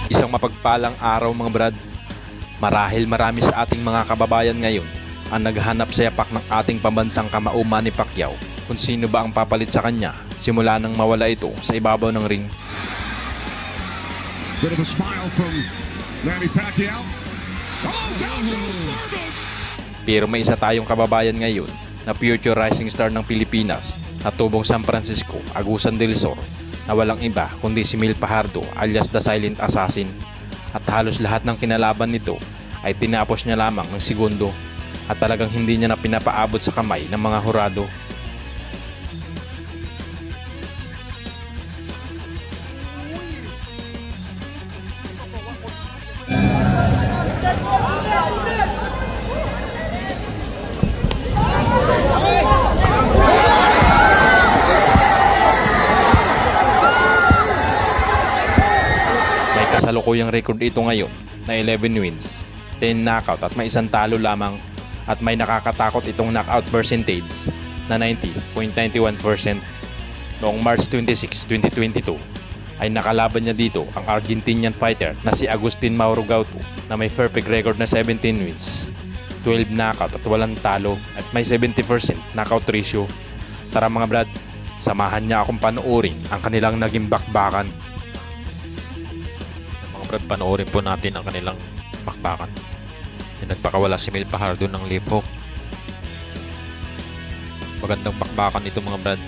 Isang mapagpalang araw mga brad. Marahil marami sa ating mga kababayan ngayon ang naghahanap sa yapak ng ating pambansang kamao Manny Pacquiao kung sino ba ang papalit sa kanya simula nang mawala ito sa ibabaw ng ring. Bit of a smile from Manny Pacquiao. Oh, down goes Thurman. Pero may isa tayong kababayan ngayon na future rising star ng Pilipinas na tubong San Francisco, Agusan del Sur, na walang iba kundi si Mil Fajardo alias The Silent Assassin. At halos lahat ng kinalaban nito ay tinapos niya lamang ng segundo at talagang hindi niya na pinapaabot sa kamay ng mga hurado. Kasalukuyang record ito ngayon na 11 wins, 10 knockout at may isang talo lamang, at may nakakatakot itong knockout percentage na 90.91%. Noong March 26, 2022 ay nakalaban niya dito ang Argentinian fighter na si Agustin Mauro Gauto na may perfect record na 17 wins, 12 knockout at walang talo at may 70% knockout ratio. Tara mga brad, samahan niya akong panoorin ang kanilang naging bakbakan. Brad, panoorin po natin ang kanilang bakbakan. Yung nagpakawala si Mil Fajardo ng left hook. Magandang bakbakan ito mga brad.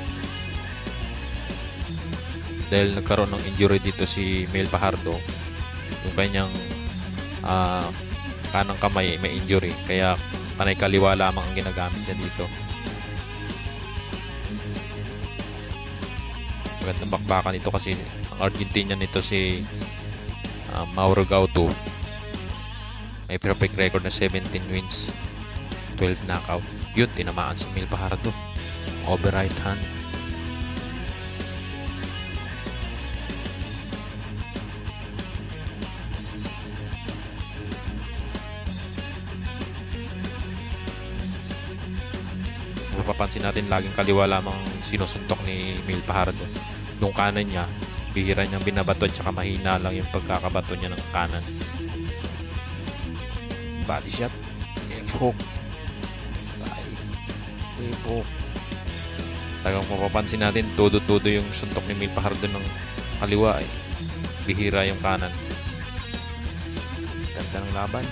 Dahil nagkaroon ng injury dito si Mil Fajardo. Yung kanyang kanang kamay may injury. Kaya kanay kaliwa lamang ang ginagamit niya dito. Magandang bakbakan ito kasi ang Argentinian nito si Mauro Gauto may perfect record na 17 wins, 12 knockout. Yun, tinamaan si Mil Fajardo over right hand. Mapapansin natin laging kaliwa lamang sinusuntok ni Mil Fajardo. Nung kanan niya bihira niyang binabato at saka mahina lang yung pagkakabato niya ng kanan. Body shot, left hook, left hook. Tagang mapapansin natin todo-todo yung suntok ni Mil Fajardo ng kaliwa eh. Bihira yung kanan. Ganda ng laban.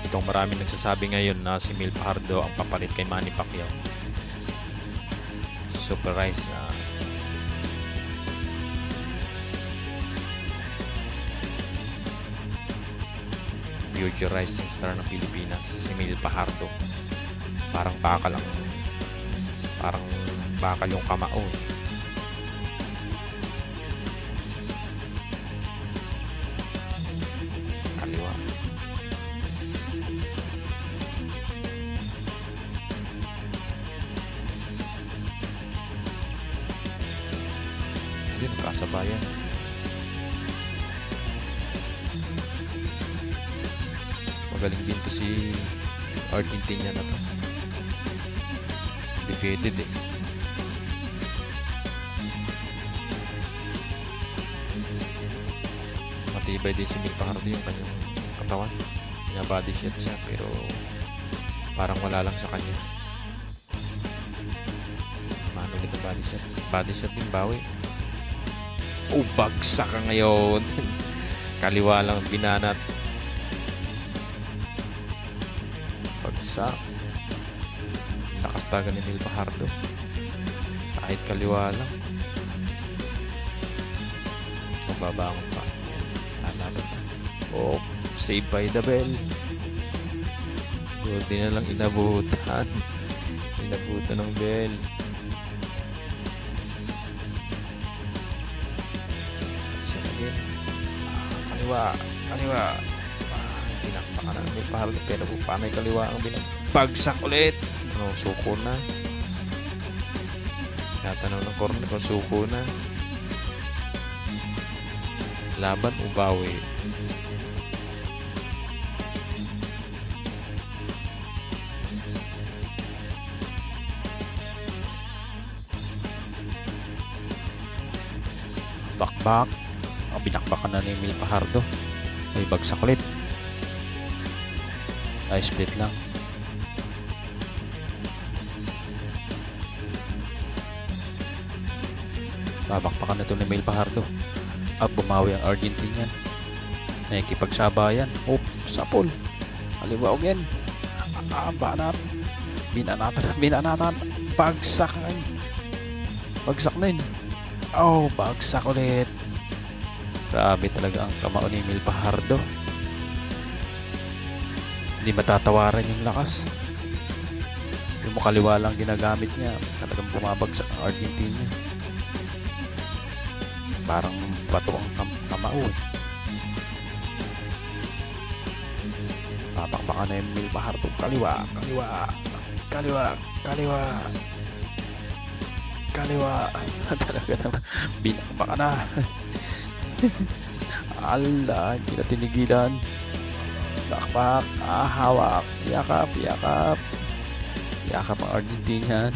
Itong maraming nagsasabi ngayon na si Mil Fajardo ang papalit kay Manny Pacquiao. Surprise. Future rising star ng Pilipinas, si Mil Fajardo. Parang bakal yung kamao eh. Kaliwa. Yun, kasabayan. Magaling din to si Argentina na to. Defeated eh. Matibay din si Mil Fajardo yung kanyang katawan. Body shot siya pero parang wala lang sa kanya. Mano ulit ang body shot. Body shot din bawi. Oh, bagsak ka ngayon. Kaliwa lang binanat. Bagsak. Nakastagan ni Mil Fajardo. Kahit kaliwa lang. Mababangon pa. Lalaban pa. Oh, save by the bell. Buti na lang inabutan. Inabutan ng bell. Kaliwa. Pinakpakan na Mil Fajardo pero panay kaliwa ang binabagsak ulit. Suko na. Tatanaw ng corner kung suko na. Laban o bawi? Bakbak. Ang binakbakan na ni Emil Fajardo. May bagsak ulit. Ay, split lang. Babakpakan na ito ni Emil Fajardo. At bumawi ang Argentinian. Nakikipagsabayan. Oh, sapol. Kaliwa again. Banat. Binanatan. Bagsak na yun. Bagsak na yun. Oh, bagsak ulit. Grabe talaga ang kamao ni Emil Fajardo. Hindi matatawaran yung lakas. Yung makaliwa lang ginagamit niya. Talagang bumabagsak ang Argentina. Parang bato ang kamao eh. Papakbakan na yung Emil Fajardo. Kaliwa. Talaga naman. Binakbaka na. Ala, hindi na tinigilan. Bakbak. Hawak. Yakap. Yakap ang Argentinian.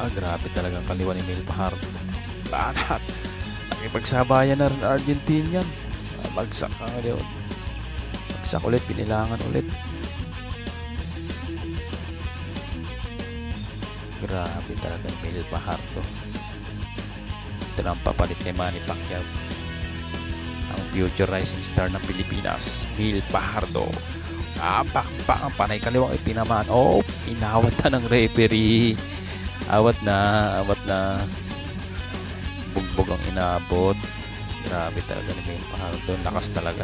Grabe talagang kaliwa ni Emil Fajardo. Banat. Nakipagsabayan na rin Argentinian. Bagsak ka ngayon. Bagsak ulit. Binilangan ulit. Grabe talaga ni Emil Fajardo. Ito na ang papalit kay Manny Pacquiao. Ang future rising star ng Pilipinas, Emil Fajardo. Bakbak ang panay kaliwang itinamaan. Oh, inawat na ng referee. Awat na. Bugbog ang inabot. Grabe talaga ni Emil Fajardo. Lakas talaga.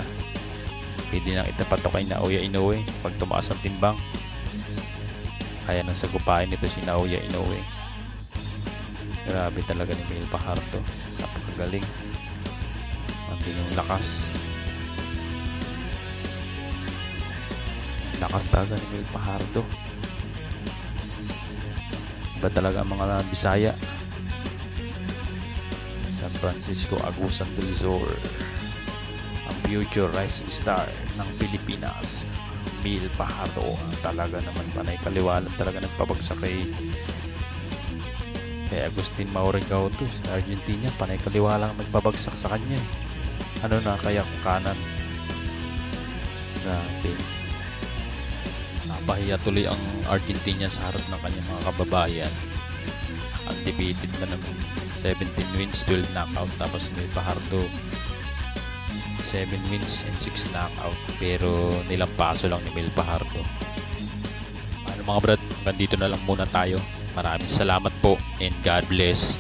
Pwede nang itapatok kay Naoya Inoue pag tumaas ang timbang. Kaya nang sagupain nito si Naoya Inoue. Grabe talaga ni Emil Fajardo. Napakagaling. Nandun yung lakas. Lakas talaga ni Emil Fajardo. Iba talaga ang mga Bisaya. San Francisco Agusan del Sur. Ang future rising star ng Pilipinas, Emil Fajardo. Talaga naman panay kaliwalan talaga nagpabagsak kay Agustin Maurigao to sa Argentina. Panay kaliwa lang nagpabagsak sa kanya eh. Ano na kaya kung kanan. Grabe. Napahiya tuloy ang Argentina sa harap ng kanyang mga kababayan. Undefeated na naman. 17 wins, 12 knockout. Tapos Emil Fajardo 7 wins and 6 knockout. Pero nilampaso lang ni Emil Fajardo. Ano mga brad, hanggang dito na lang muna tayo. Maraming salamat po and God bless.